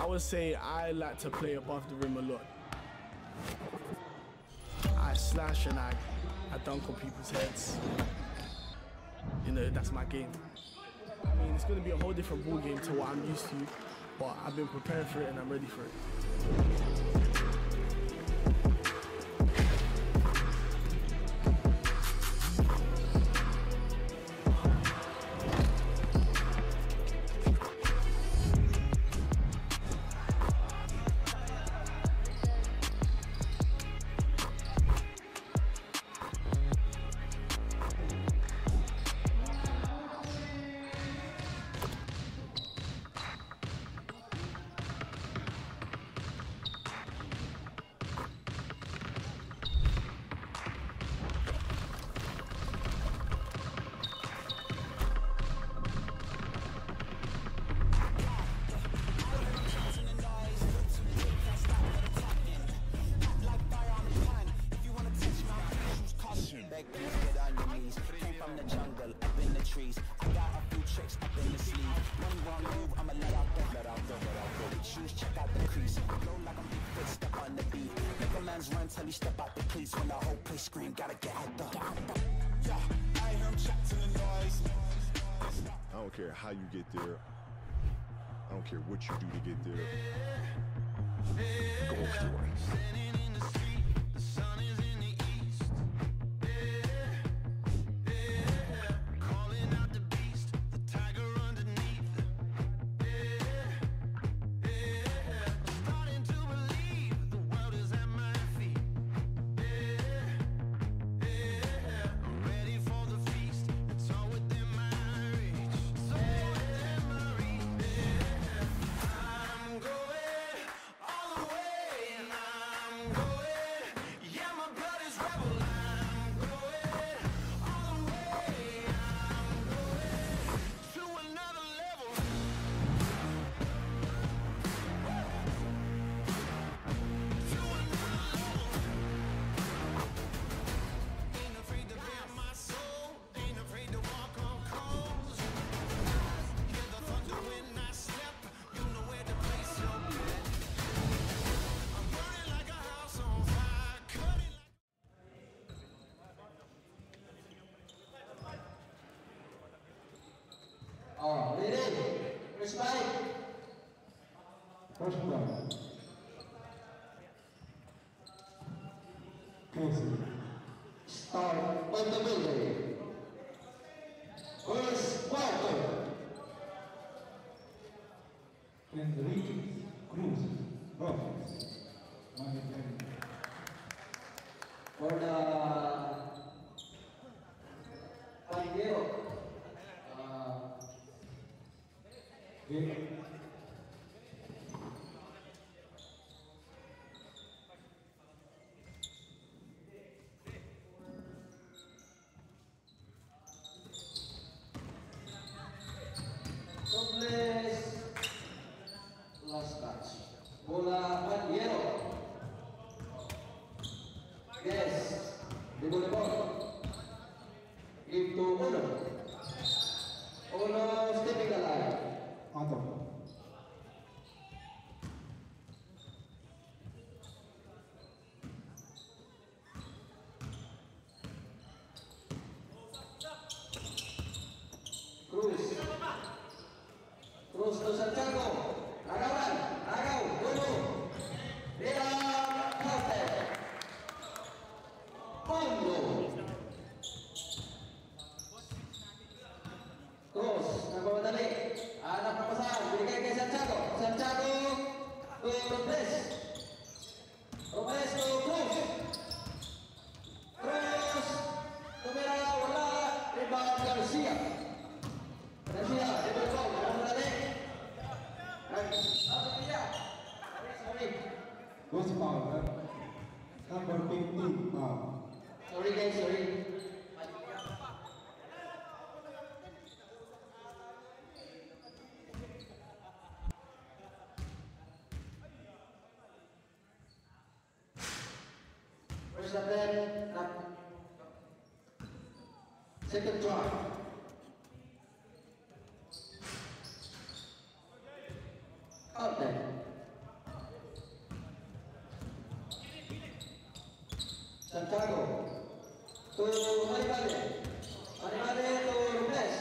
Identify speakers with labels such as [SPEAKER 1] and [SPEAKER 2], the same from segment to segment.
[SPEAKER 1] I would say I like to play above the rim a lot. I slash and I dunk on people's heads. You know, that's my game. I mean, it's going to be a whole different ball game to what I'm used to, but I've been preparing for it and I'm ready for it.
[SPEAKER 2] Till he step out the cleats when the whole place scream, gotta get out the. Yeah, I hear him chat to the noise.
[SPEAKER 3] I don't care how you get there. I don't care what you do to get there. Go for it.
[SPEAKER 4] Ready? First fight. First fight. Start on the building. First quarter. Enrique Cruz, Rojas. For the Pandero. Topless last touch. Bola Pandero. Yes, di volleyball. Give to Uno. Uno stepping the line. Anton. Cruz. Cruz to Santiago. Agawan. Agaw. Uno. Rila Carter. Pondo. Cruz. Nagpapadali. Anak papasahan. Binigay kay Santiago. Santiago to Robles. Robles to Cruz. Cruz. Tumira. Wala. Rebound Garcia. Garcia. Rebound ball. Nagpapadali.
[SPEAKER 5] Was foul, number 15 foul.
[SPEAKER 4] Sorry guys, sorry. First attempt, second try. Out there. Santiago. To Maribale. Maribale to Robles.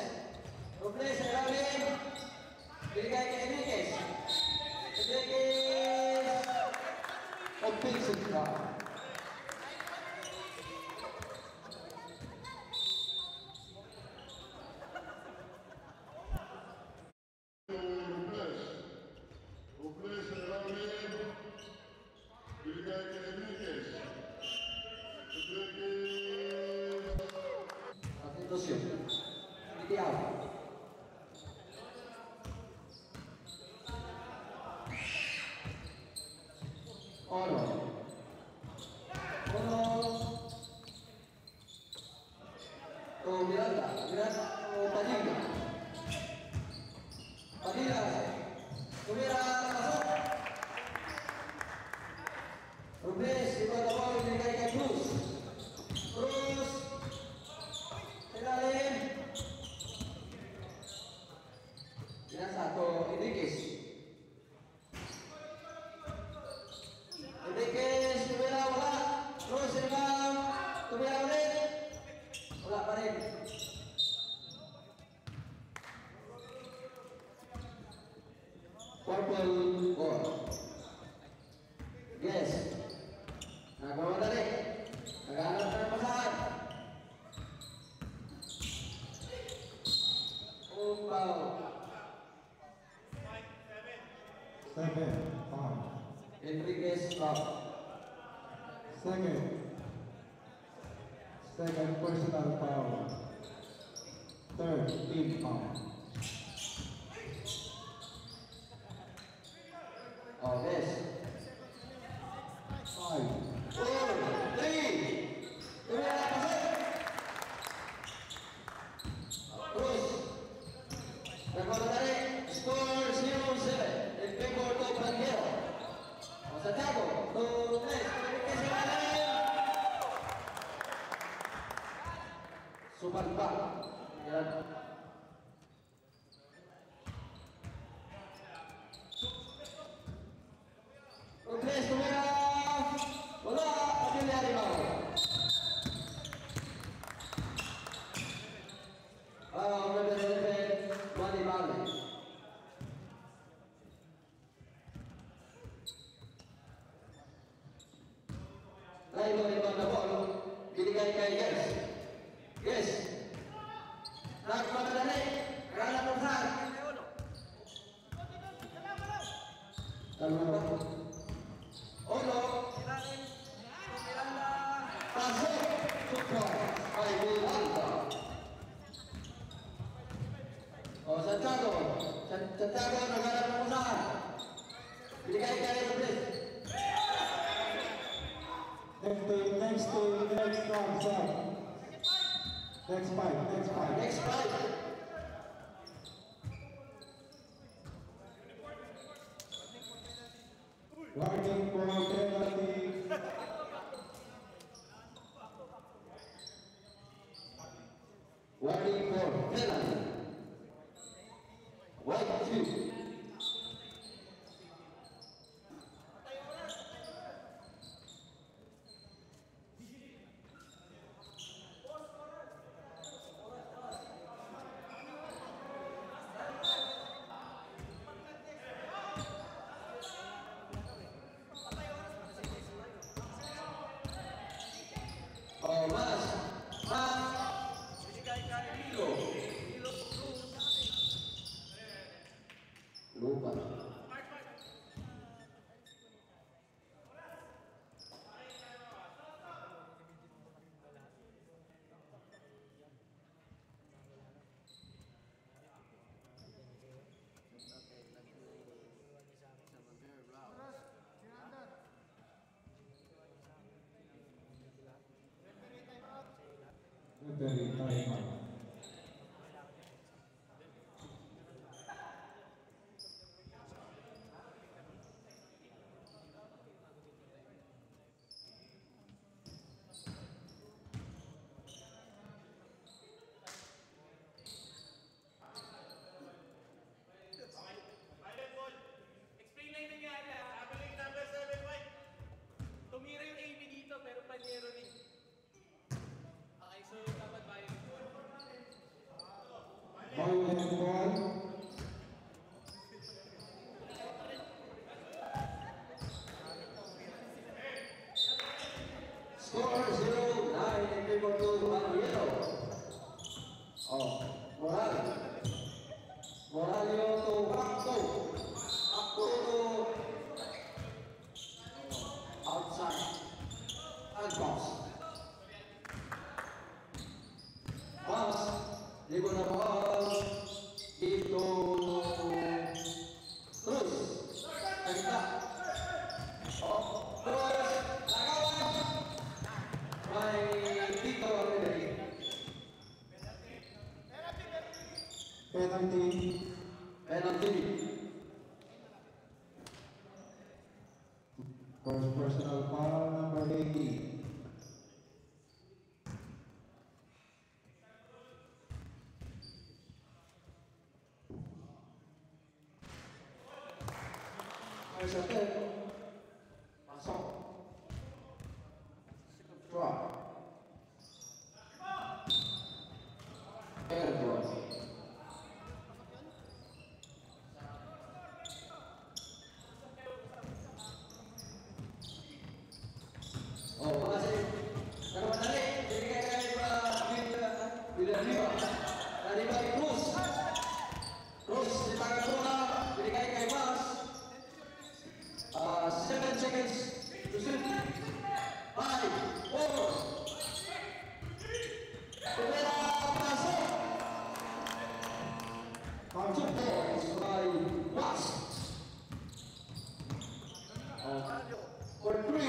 [SPEAKER 4] Robles sa ilalim. Bigay kay Enriquez. Enriquez. Offensive foul. Atención. Ideal. Oro. To Miranda. Miranda to Padilla. Padilla. Tumira pasok. Robles, iba na ball binigay kay Cruz. Cruz. Ilalim. Binasa to Enriquez. Enriquez, tumira wala. Cruz, rebound. Tumira ulit. Wala pa rin. Purple ball. Yes. Nagmamadali. Naghanap na ng pasahan. Foul.
[SPEAKER 5] 7 foul.
[SPEAKER 4] Enriquez foul.
[SPEAKER 5] Second personal foul. Third team foul.
[SPEAKER 4] Oh, yes.
[SPEAKER 5] 5.
[SPEAKER 4] 4, 3. Tumira pasok. Cruz. Nagmamadali. Score 0-7. In favor to Banguero. O Santiago. To Robles. Enriquez ilalim. Sumalba. Yan. Robles tumira. Wala. Padilla rebound. Number 11, Maribale. Lain mo rebound na ball. Binigay kay Yes. Yes. Nagmamadali. Naghanap ng saan. Dalawa ba? Ono. Pasok. Super. Ay, Miranda. O, Santiago. Santiago, naghanap ng saan. Binigay kay Robles.
[SPEAKER 5] Next round, sir. Next fight.
[SPEAKER 4] Next fight.
[SPEAKER 5] Warning for penalty.
[SPEAKER 4] Warning for penalty. White 2. Moralio to Akto. Akto to outside. And box. Box. Ligo na ball. Dito. Terus. Kita. Oh. Terus. Lagawan. May dito ang nilagay.
[SPEAKER 5] Penalty.
[SPEAKER 4] Penalty.
[SPEAKER 5] First personal foul, number 18.
[SPEAKER 4] First attempt. Pasok. Drop. Air drop. Oh, makasih. Kalau menarik, jadi kayak bila dari bagi terus dipakai bola, jadi kayak mas. 7 seconds to shoot. 5, 4. Pemela masuk. 2 points by Mas. For 3.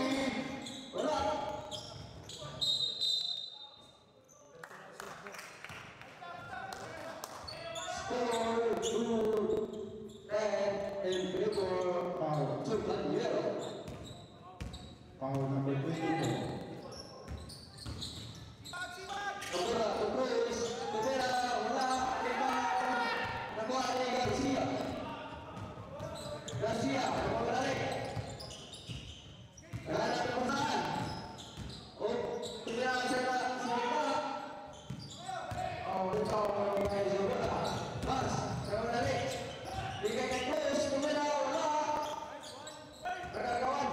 [SPEAKER 4] Wala. Score 2, red in favor of Turban Yellow.
[SPEAKER 5] Foul number 24.
[SPEAKER 4] Bola terus, bola wala, nakuha ni Garcia. Garcia, balik. Ada pertahanan. Oh, tidak saya bola. Oh, itu guys bola. Mas, kamu balik. Dikait terus, bola wala. Kawan.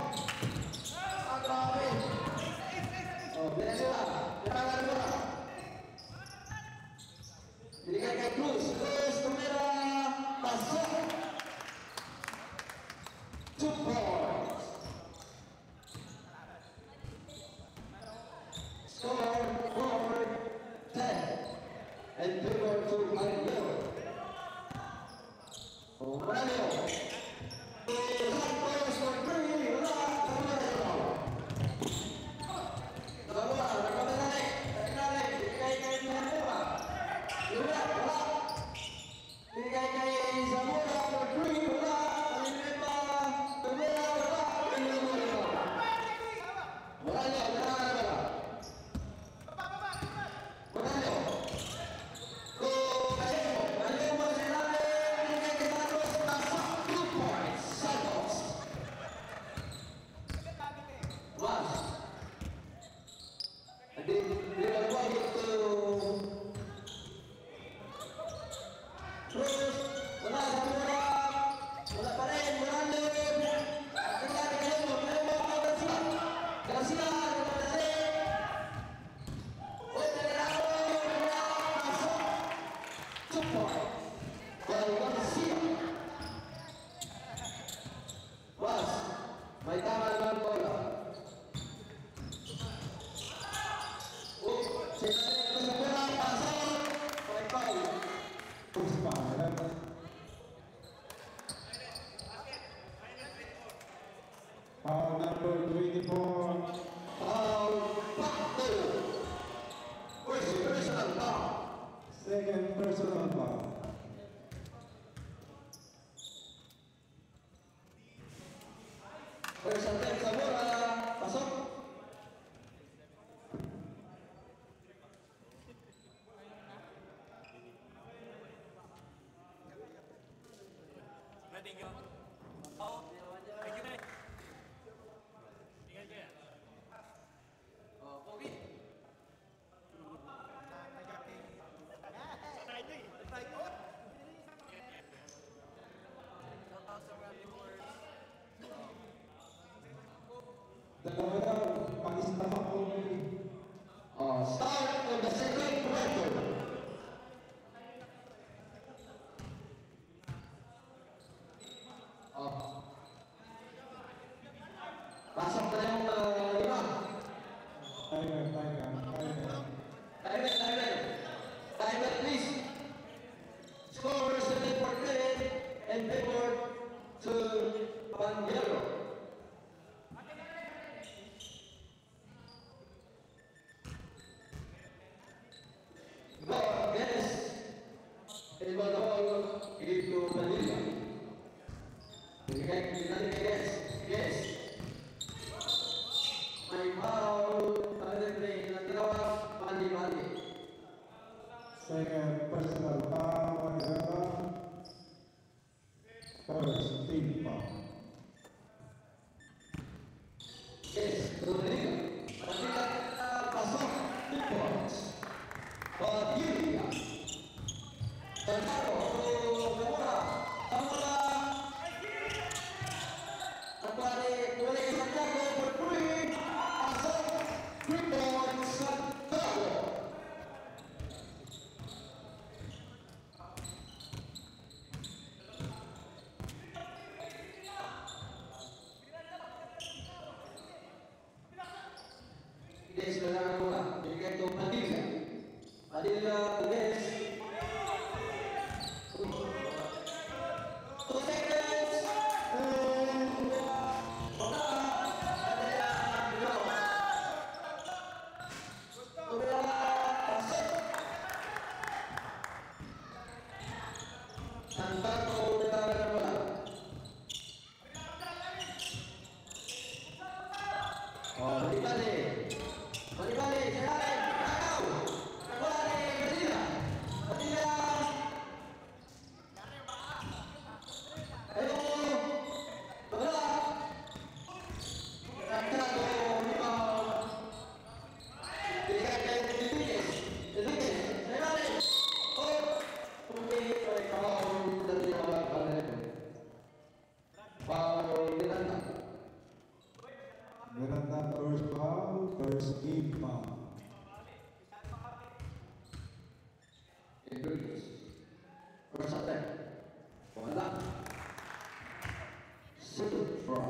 [SPEAKER 4] Agrabe. Oh, biasa. Jangan bola. Jadi kayak terus kamera masuk. 2 points. Score 4-10. And favor to Mario. Oh, Mario. Santos for 3. Wala. May tama naman bola. Sinabi ko sa bola, pasok. May foul.
[SPEAKER 5] Foul number 24.
[SPEAKER 4] Foul, Pakto. First personal foul.
[SPEAKER 5] Second personal foul.
[SPEAKER 4] Santiago, Zamora, Kembali Santiago berpuri, masuk, free point Santiago. Guys, kailangan ko na. Bigyan ito Padilla. Padilla, guys. 2 seconds. Santiago, kailangan ko na. Balik. Jalan. Kau. Kembali. Padilla. Ayo. Bola. Santiago, rebound. Dilihat Enriquez. Saya balik. Oh. Oke, foul dari awal kalian. Foul Miranda.
[SPEAKER 5] Miranda first foul, first team foul.
[SPEAKER 4] Enriquez. First attack. Bola. Shoot try.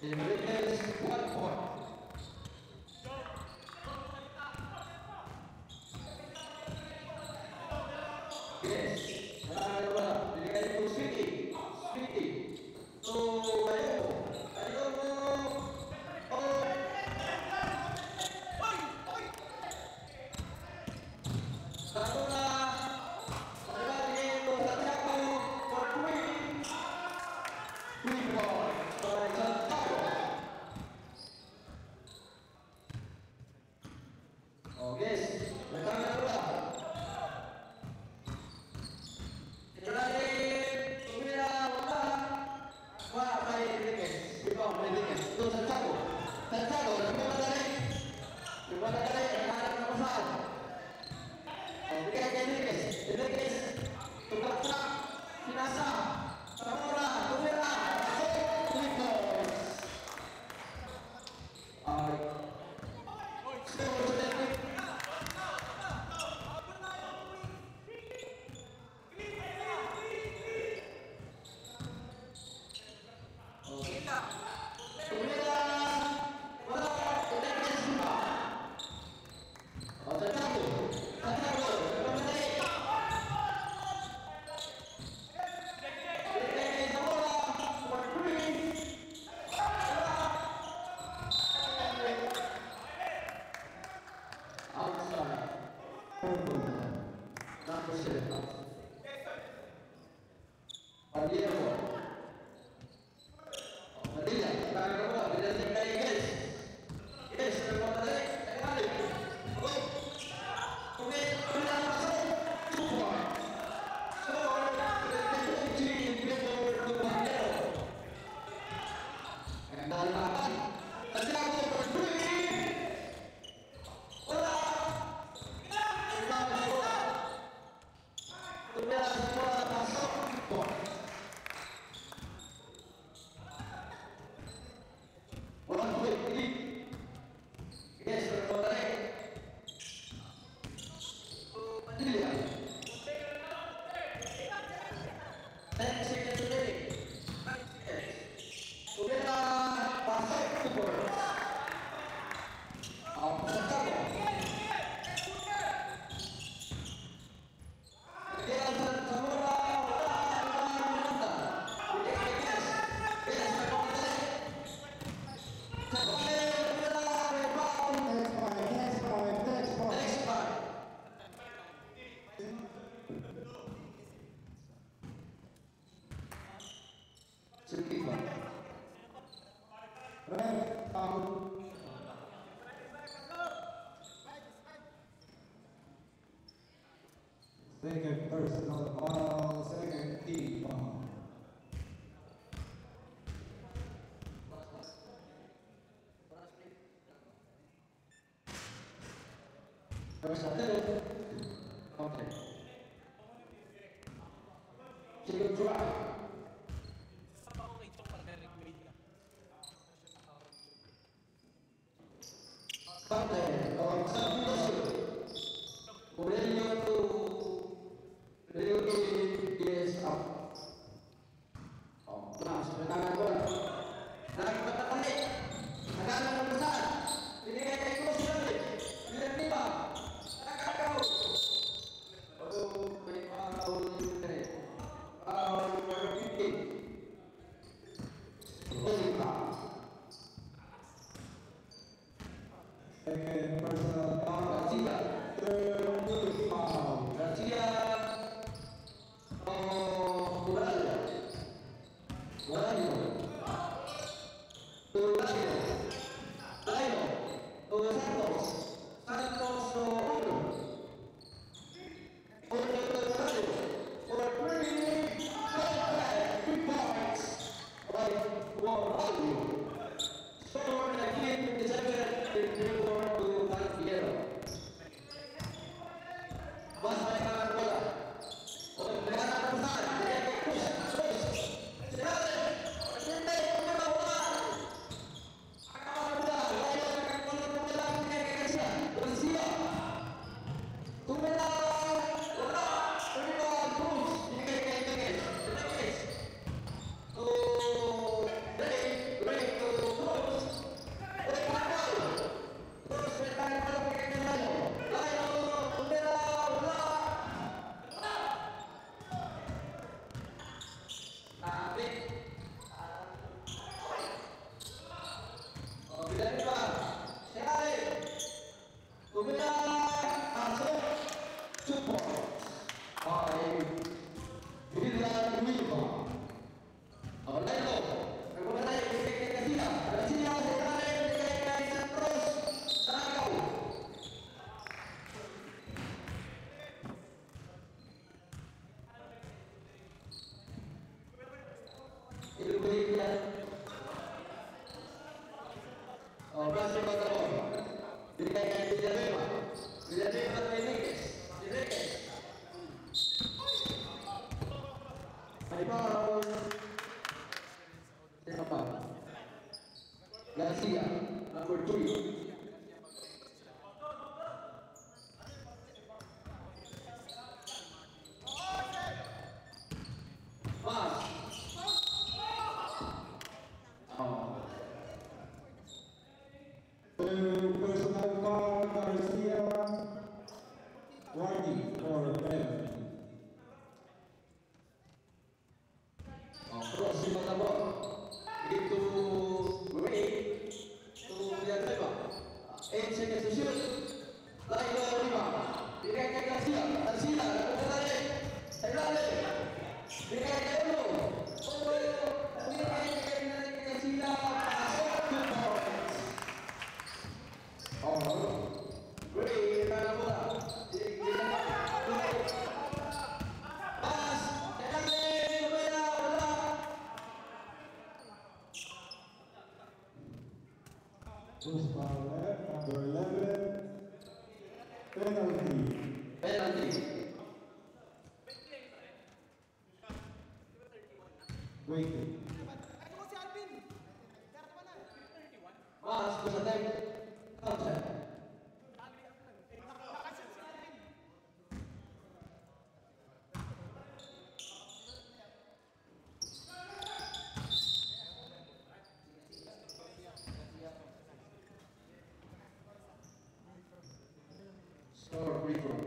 [SPEAKER 4] Enriquez 1 point. Yes. Ayo bola. Dilihat itu Sweety. Tuh, ayo. Oh. Bola. Kembali itu Santiago berpuri. Free ball. Santiago. Oh, guys. Bertanya bola. Padilla. First attempt. Okay. Second try. Parte, or substitution. Aurelio is up. Oh, mas, menangan bola. Naik ke balik. Tekanan yang besar. Ini kayak Cruz lagi. Tidak tiba. Akan kau. Oh, kau ini. Kau berpikir. Tiba.
[SPEAKER 5] Second personal foul.
[SPEAKER 4] Garcia.
[SPEAKER 5] Third foul.
[SPEAKER 4] Garcia. Oh, Murallo. Murallo. Murallo. Murallo. Santos. Santos uno. Murallo. For 3 points by Murallo. Score again in the second. To Cantiero. Mas menangan bola. Oh, menangan besar. Terus. Sekarang. Sintai bola. Akan bola. Lalu akan bola ke Garcia. Garcia. Tumela. Bola. Tumela. Cruz. Ini. Oh, break to Cruz. Terus menangan bola ke Garcia. Lalu Tumela. Bola. Tarik. Oh, tidak lupa. Sekali. Tumela. Masuk. Support. Baik. William Wilma. Orlando. Recuperare ke Garcia. Garcia sekali ke Santos. Santos. Itu berikutnya. Oh, masih kontrol. Dikaikan Villanueva. Villanueva Enriquez. Enriquez. Foul. Siapa? Garcia. Number 3. Mas. Oh.
[SPEAKER 5] Third personal foul. Garcia. Warning for penalty.
[SPEAKER 4] Cross di mata bola. Itu break. Itu Villanueva. Second to shoot. Lain lima. Dikaikan Garcia. Garcia. Recuperare. Sekali. Dikaikan dulu. Dikaikan Garcia. Masuk ke points. Oh. Break mata bola. Pas. Sekali. Bola.
[SPEAKER 5] First foul left. Number 11. Penalty.
[SPEAKER 4] Penalty.
[SPEAKER 5] Waiting.
[SPEAKER 4] Mas, peserta counter. Score free throw.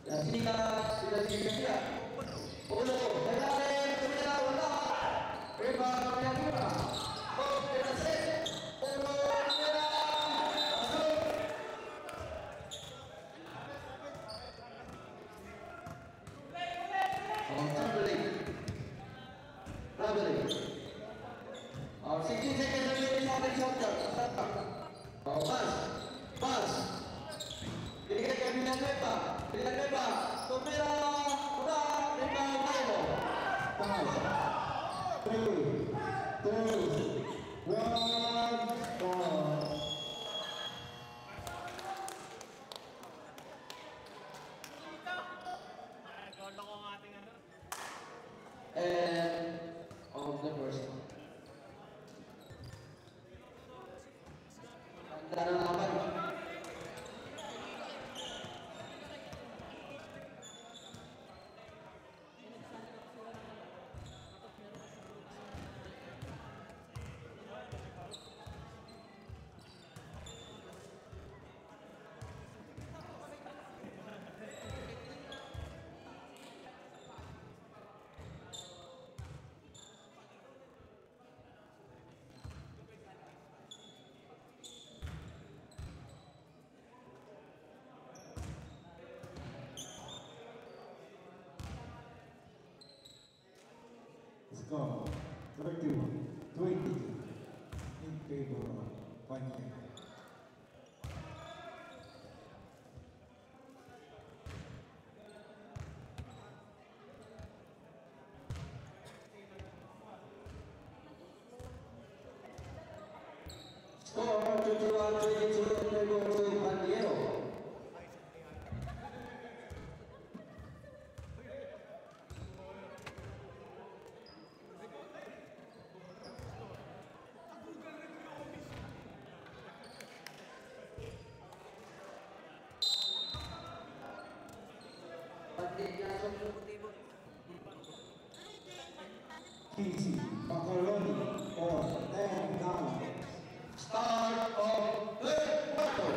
[SPEAKER 4] Garcia, sudah Garcia. Uno, sekali, Tumela, bola. Riba, Villanueva. Oh, Garcia. Uno, Tumela. Masuk. Oh, traveling. Oh, 16 seconds remaining on the shot. Oh, pass. Dikaikan Villanueva. Tumela, bola. Riba, Milo. Pass.
[SPEAKER 5] 3, 2, 1, start.
[SPEAKER 4] And of the first one. Tanda na naman.
[SPEAKER 5] Score 31-22 in favor of Panier.
[SPEAKER 4] Score 21-22 in favor of Bandiero.
[SPEAKER 5] Casey Macaroni for $10.
[SPEAKER 4] Start of third quarter.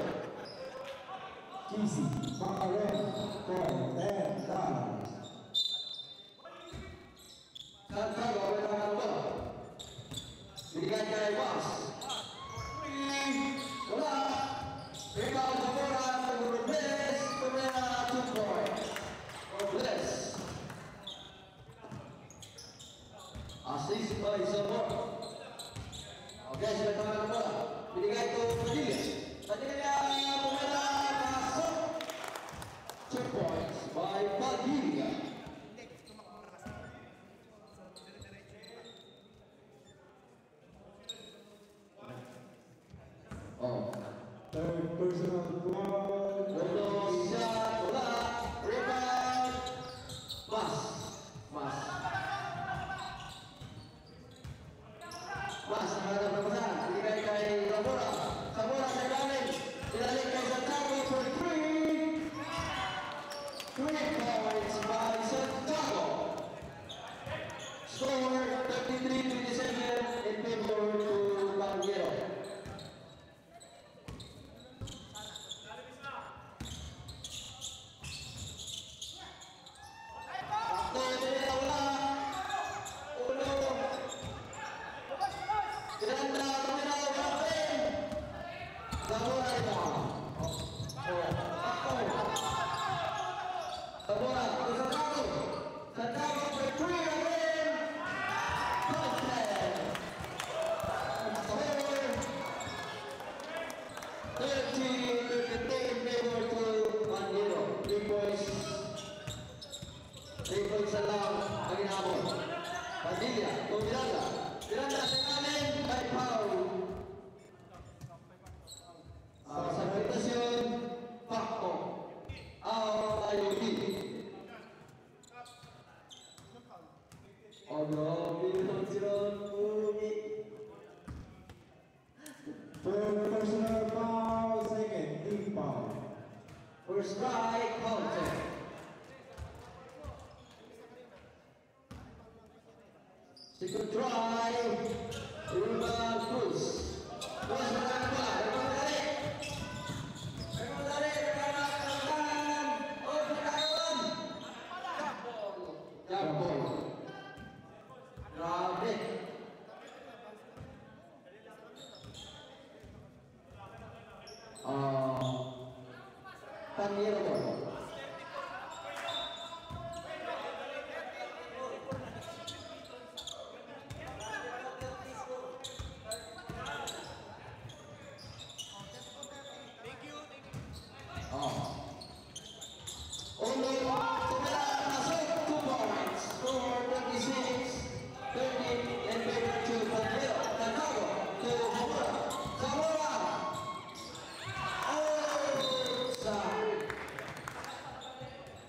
[SPEAKER 5] Casey Macaroni for $10.
[SPEAKER 4] Santiago oleh tangan bola. Diberikan ke Bas. Bola. Rebound Zamora untuk Bless. Pemenang 2 point. For Bless. Assist by Zamora. Oke, sudah tangan bola. Diberikan ke Padilla. Padilla pemenang masuk. 2 points by Padilla. Oh.
[SPEAKER 5] Third personal foul.
[SPEAKER 4] Indonesia bola rebound Mas terhadap perpecahan diberikan ke Zamora Sekaling dilalui ke Santiago for 3 points by Santiago. Score 33-27 in favor to Bandiero. Padilla, con Miranda Sekaling by Pau. Sa penetración, Paco, Ayubi.
[SPEAKER 5] Third personal foul, second team foul.
[SPEAKER 4] First strike, counter. Second try, Ruben Cruz. Cruz menarik bola, Jambol. Rabik. Bandiero bola. Untuk pemenang masuk 2 points. Score 26-13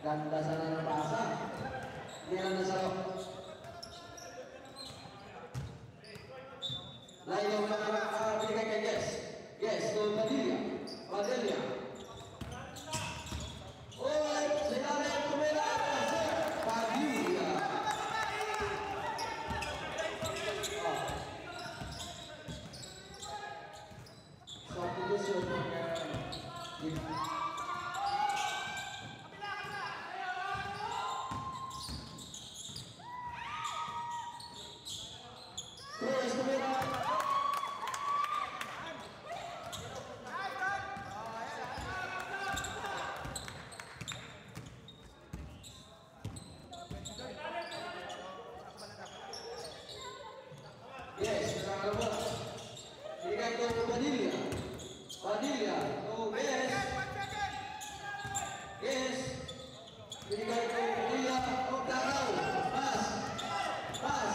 [SPEAKER 4] Ganda sana ng pasa. Hindi lang nasarap. Layo na binigay kay Yes. Yes, to Padilla. Padilla. Oh, sinabi tumira. Padilla. Substitution Yes, tumira. Yes, nakakalawa. Binigay ko kay Padilla. Padilla. Oh, yes. Yes. Binigay ko kay Padilla. Oh, Taraw. Pass. Pass.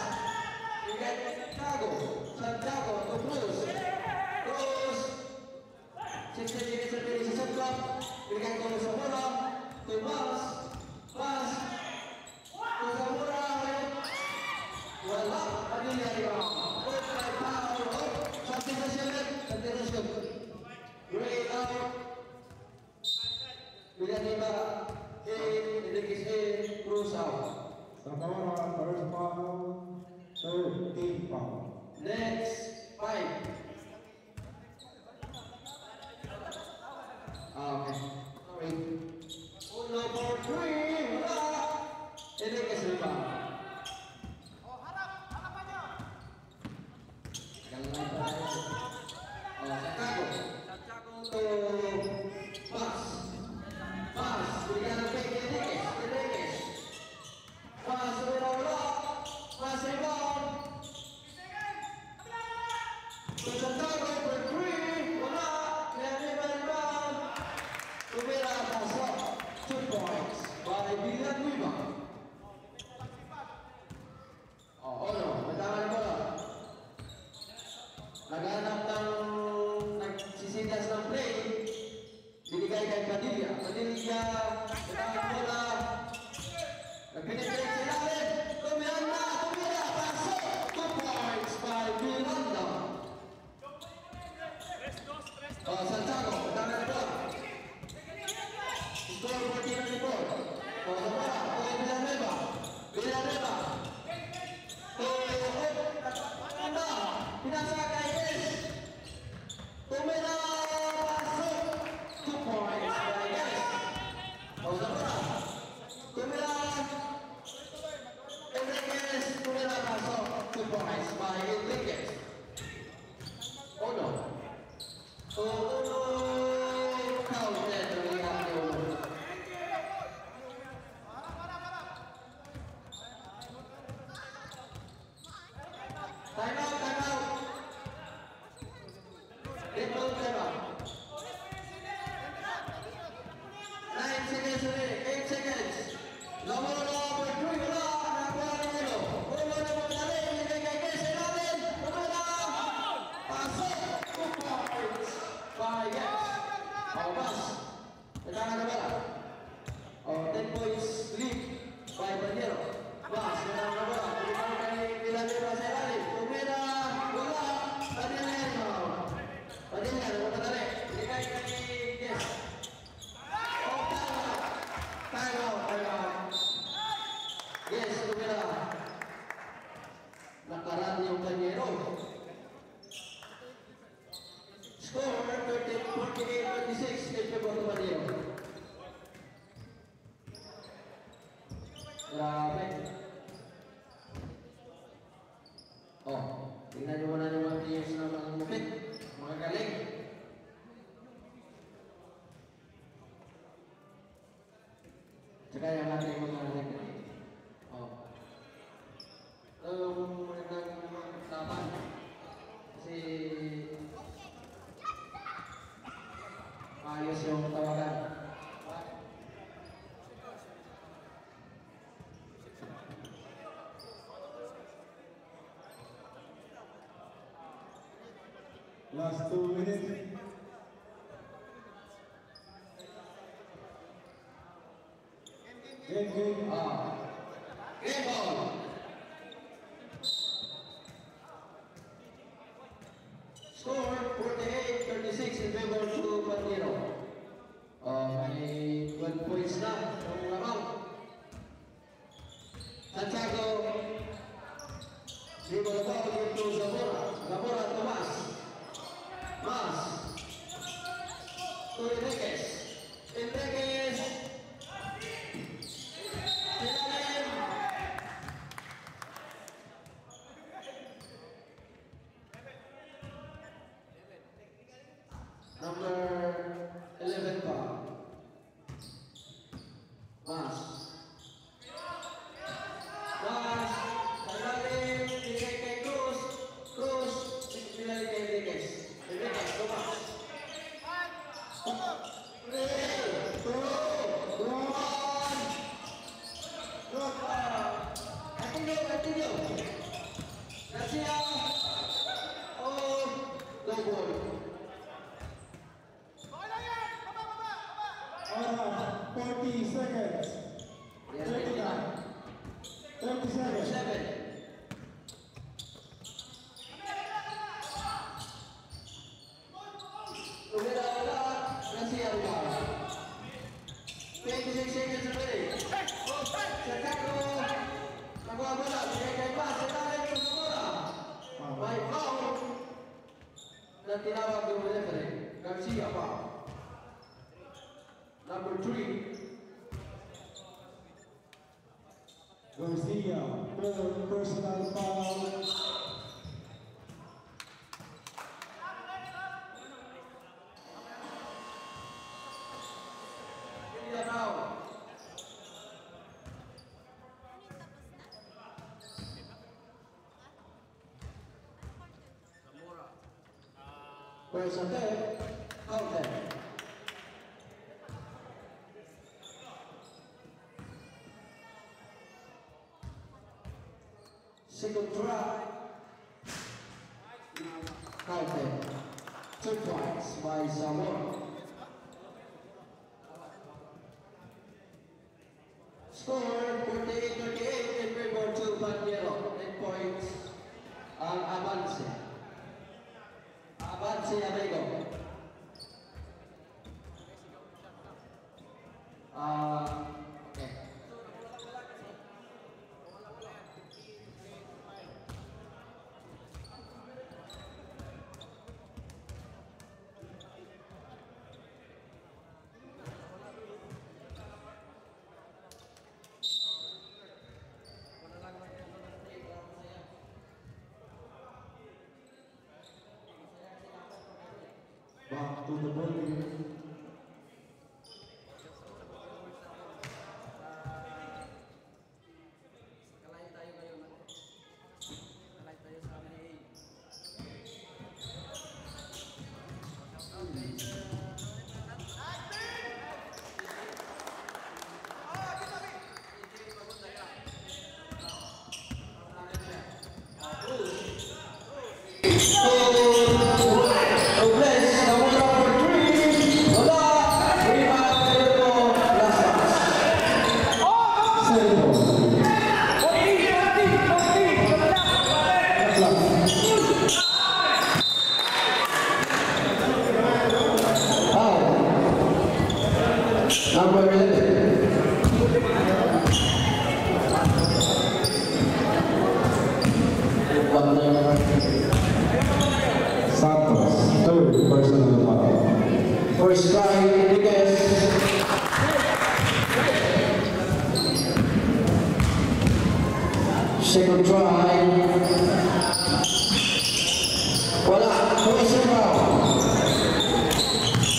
[SPEAKER 4] Binigay ko kay Santiago. Santiago. To Cruz. Cruz. 60 minutes na pinili sa Santiago. Binigay ko sa Mura. To Mas. Mas. To Zamora. Wala. Padilla. Great out. Villanueva in, Enriquez in, Cruz out.
[SPEAKER 5] Zamora, first foul, third team foul.
[SPEAKER 4] Next, 5. Okay. Sorry. Uno for 3. Wala. Enriquez rebound. Santiago to Mas. Mas, bigyan ng fake Enriquez. Mas, wala. Mas, rebound. To Santiago for 3. Wala. Rebound. Tumira, pasok. 2 points by Villanueva. Oh, no. Matama ko lang. Naghanap ng nagsisidas ng play, binigay kay Padilla. Padilla, sinakang bola, nagpinipilit si Lalim, Miranda, tumira, pasok, 2 points by Miranda. Santiago, matama na bola. Score 14-4. Zamora, Villanueva. Villanueva. Pinasa kay Yes. Tumira, pasok. 2 points by Yes. Zamora. Tumira. Enriquez. Tumira, pasok. 2 points by Enriquez. Oh no. Counted. Time out, time out. Triple time out. 9 seconds away, 8 seconds. Nomor 3, wala. Nakuha ni Nilo. Ulo na mo dali. Binigay kay Kese natin. Wala. Pasok. 2 points by Yes. Pas. Kailangan na wala. 10 points lead by Bandero. Pas. Kailangan na wala. Kailangan kay Villanueva sa ilalim. Tumira. Wala. Padilla. Padilla. Wala dali. Binigay kay Yes. Time out. Time out. Yes, tumira. Nakaraan yung Bandero. Score 48-26 in favor of Bandero. Grabe. Oh, tingnan nyo muna yung mga players na mga mupit, mga galing. Tsaka yung natin mga galing. Oh. Magandang tapan. Kasi ayos yung tawagan.
[SPEAKER 5] Last 2 minutes. Game.
[SPEAKER 4] Game ball. Score 48-36 in favor to Bandero. May 12 points na ang lamang. Santiago. Di bola ball into Zamora Tomas. Mas. To Enriquez. Number 11 pa. Mas. Talalim, bigay kay Cruz. Pinali kay Enriquez. Tomas. 3, 2, 1. Continue. Garcia. Oh, no goal.
[SPEAKER 5] 40 seconds. 39. 30 seconds.
[SPEAKER 4] 7. Garcia. 26 seconds remaining. Santiago. Nakuha bola. Bigay kay Paz. Santiago yung bola. May foul. Na tinawag yung referee. Garcia foul. Number 3.
[SPEAKER 5] Garcia, third personal foul.
[SPEAKER 4] First attempt, counted. Second try, counted. 2 points by Zamora. Score 48-38 in favor to Bandero. 10 points ang Avance. Avance Amigo. Okay.
[SPEAKER 5] Back to the ball.
[SPEAKER 4] Number 11.
[SPEAKER 5] Santos, third personal foul.
[SPEAKER 4] First try, Enriquez. Second try. Wala. First foul.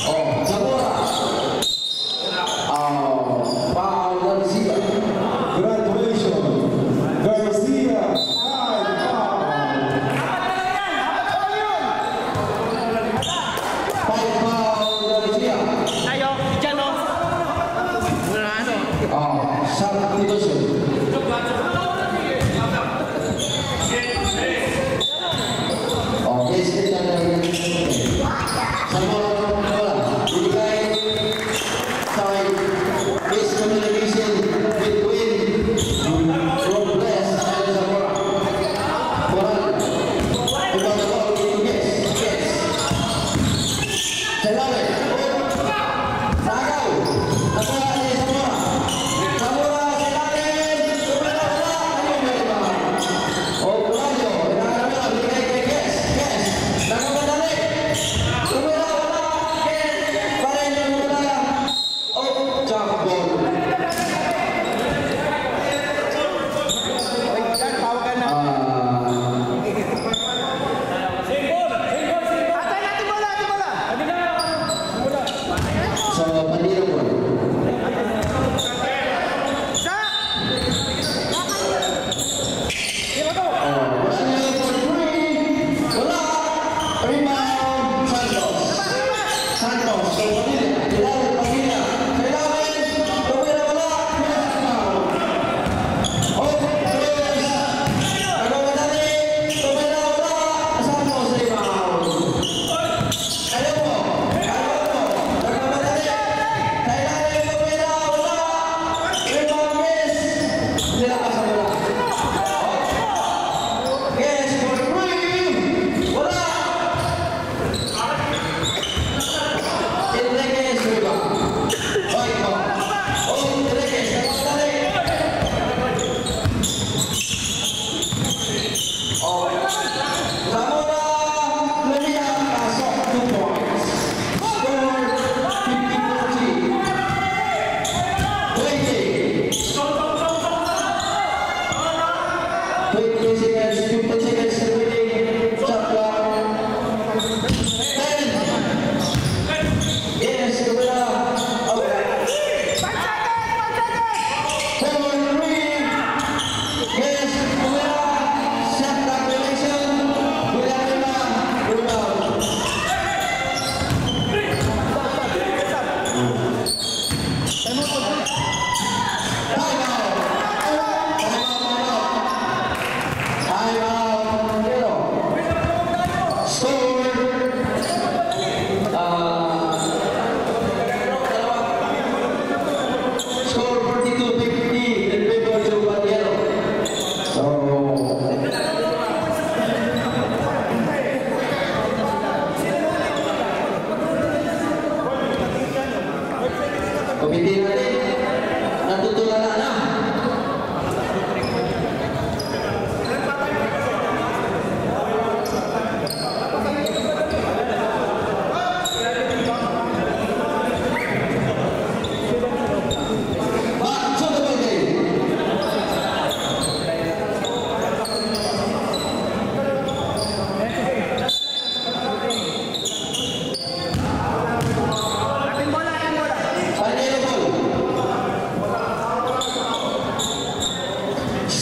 [SPEAKER 4] Oh, Zamora. Foul Garcia.
[SPEAKER 5] Graduation. Garcia.
[SPEAKER 4] Substitution. Okay, sekitar sama bola. Dibigay sa miscommunication. tulala na.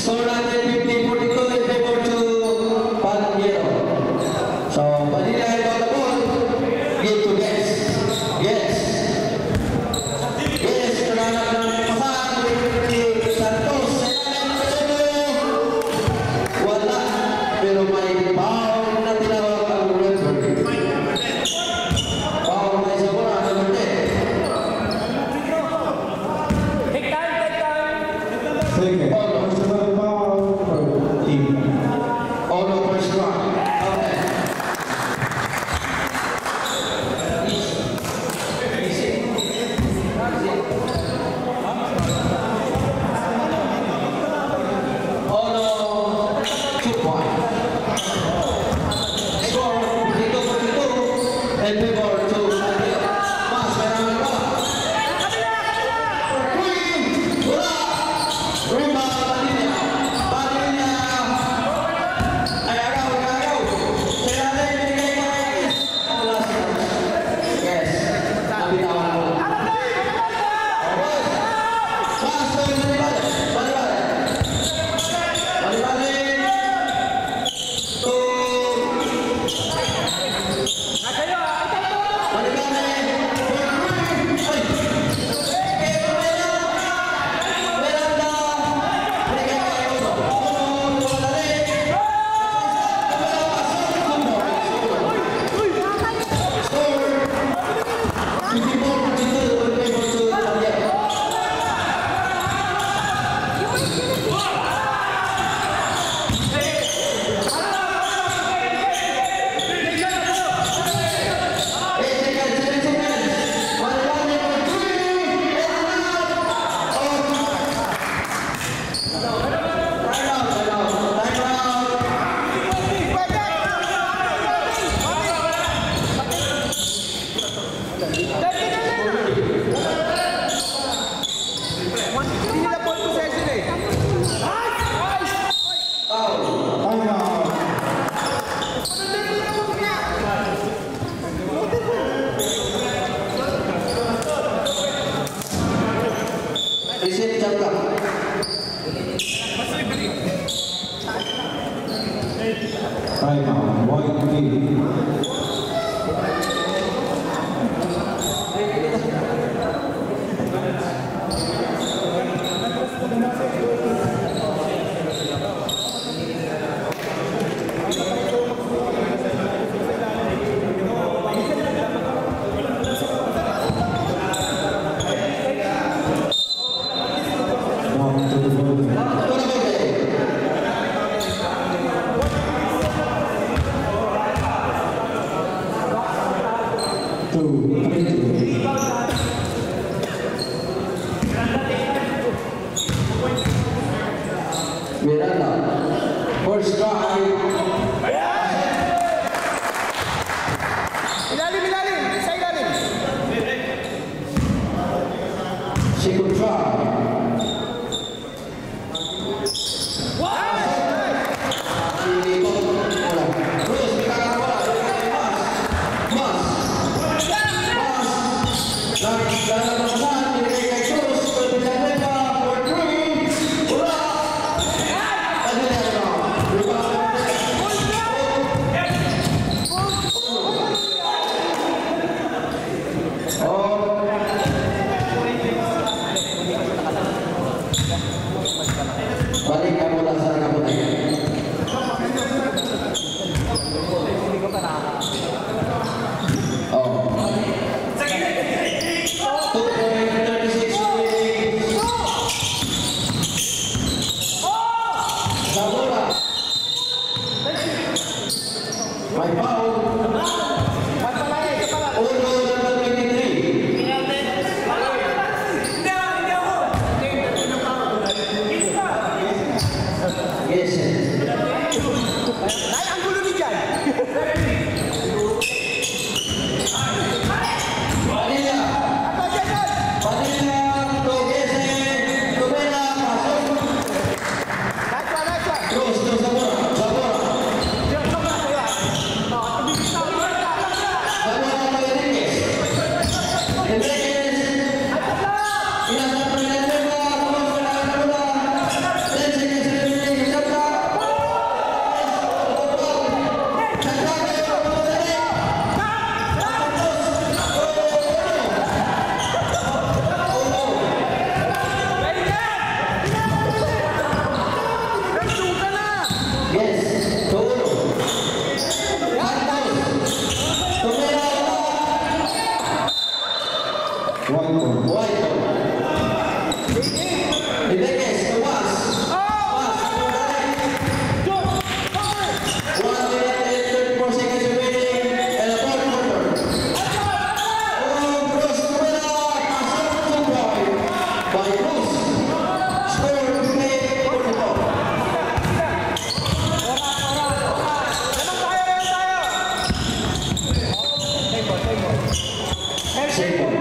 [SPEAKER 4] Score natin 50-42 in favor to Panyero. So, Manila got the ball. Give to Guess. Guess. Guess, kailangan ng pasang ni Santos. Wala. Pero may foul na tinawag ang referee. Foul may sabura. Number 10.
[SPEAKER 5] Second. Personal foul for team.
[SPEAKER 4] Oh no, first one. Okay. Oh no, 2 points. Score 52-42 in favor to Manila. Mas, meron na ba? Wala! Rebound, Manila. Manila. Ay, agaw. Sila binigay ko na Yes. Wala sila. Yes. Nabitawan mo. Pass to Manibale. To
[SPEAKER 5] Time out.
[SPEAKER 4] Receive jump up.
[SPEAKER 5] Time out. White team. One to the voting. Two.
[SPEAKER 4] Miranda. First drive. Second drive. Enriquez, Tomas. Tomas, 1 minute and 34 seconds remaining and a fourth quarter. Cruz Tumela, pasok 2 point by Cruz. Score 58-44. Same point.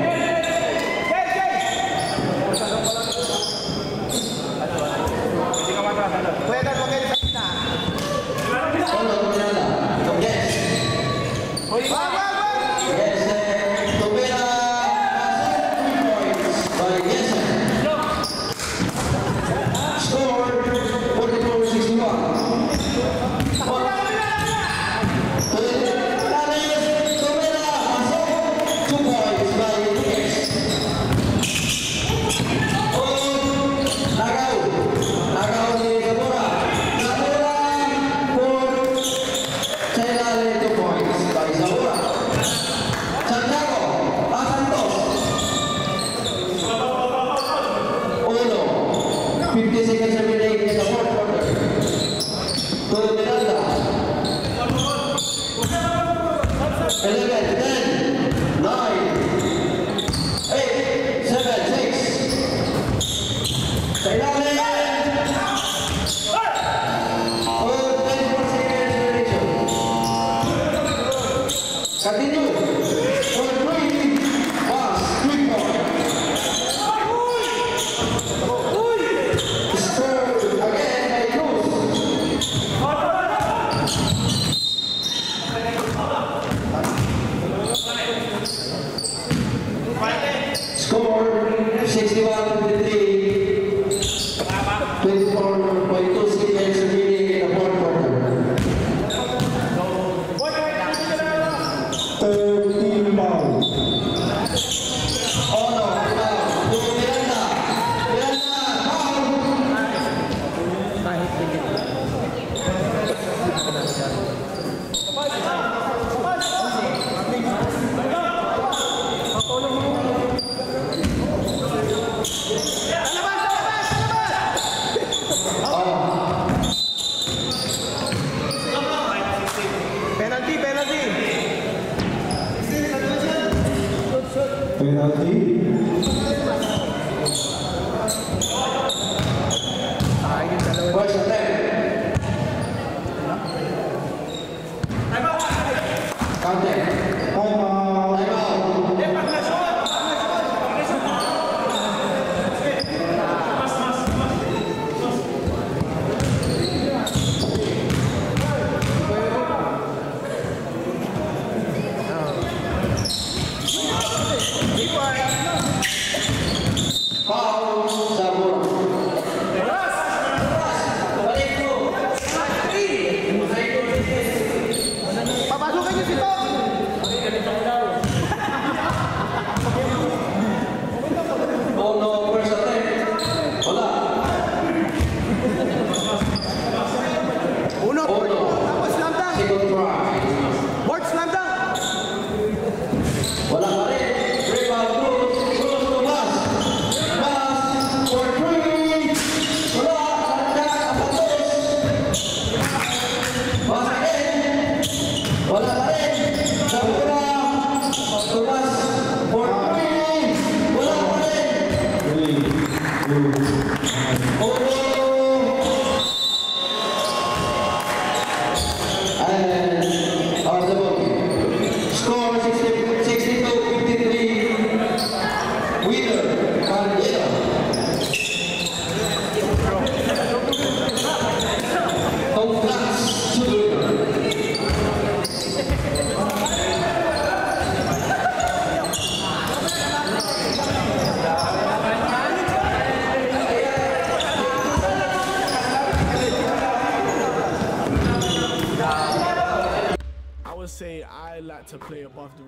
[SPEAKER 1] Say I like to play above the